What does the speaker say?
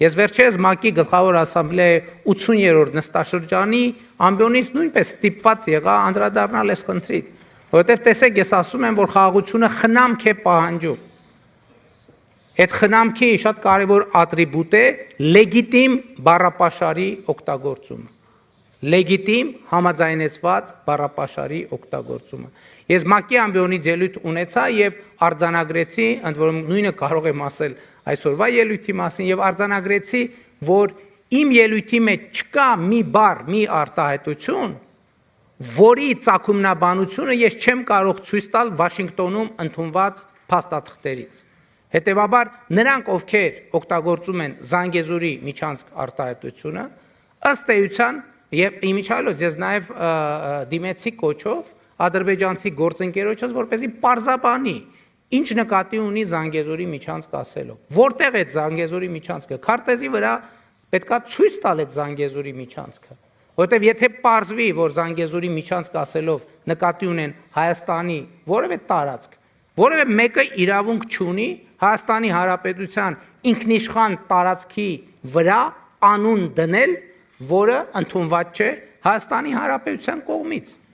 Ես վերջերս ՄԱԿ-ի գլխավոր ասամբլեայի 80-րդ նստաշրջանի ամբիոնից նույնպես ստիպված եղա անդրադառնալ այս խնդրին, որովհետև տեսեք, ես ասում եմ, որ խաղաղությունը խնամք է պահանջում։ Այդ խնամքի շատ կարևոր ատրիբուտ է լեգիտիմ բառապաշարի օգտագործումը։ Լեգիտիմ համաձայնեցված բառապաշարի օգտագործումը։ Ես ՄԱԿ-ի ամբիոնից ելույթ ունեցա եւ արձանագրեցի, ընդ որում նույնը կարող եմ ասել այսօրվա ելույթի մասին եւ արձանագրեցի, որ իմ ելույթի մեջ չկա մի բառ, մի արտահայտություն, որի ծագումնաբանությունը ես չեմ կարող ցույց տալ Վաշինգտոնում ընդունված փաստաթղթերից։ Հետևաբար նրանք, ովքեր օգտագործում են Զանգեզուրի միջանցք արտահայտությունը, ըստ էության եւ իմիջիալոց ես նաեւ դիմեցի կոչով ադրբեջանցի գործընկերոջս, որպեսզի պարզաբանի, ինչ նկատի ունի Զանգեզուրի միջանցք ասելով։ Որտեղ է Զանգեզուրի միջանցքը։ Քարտեզի վրա պետքա ցույց տալ այդ Զանգեզուրի միջանցքը։ Որտեւ եթե պարզվի, որ Զանգեզուրի միջանցք ասելով նկատի ունեն Հայաստանի որևէ տարածք, որևէ մեկը իրավունք չունի Հայաստանի Հանրապետության ինքնիշխան տարածքի վրա անուն դնել, որը ընդունված չէ Հայաստանի Հանրապետության կողմից։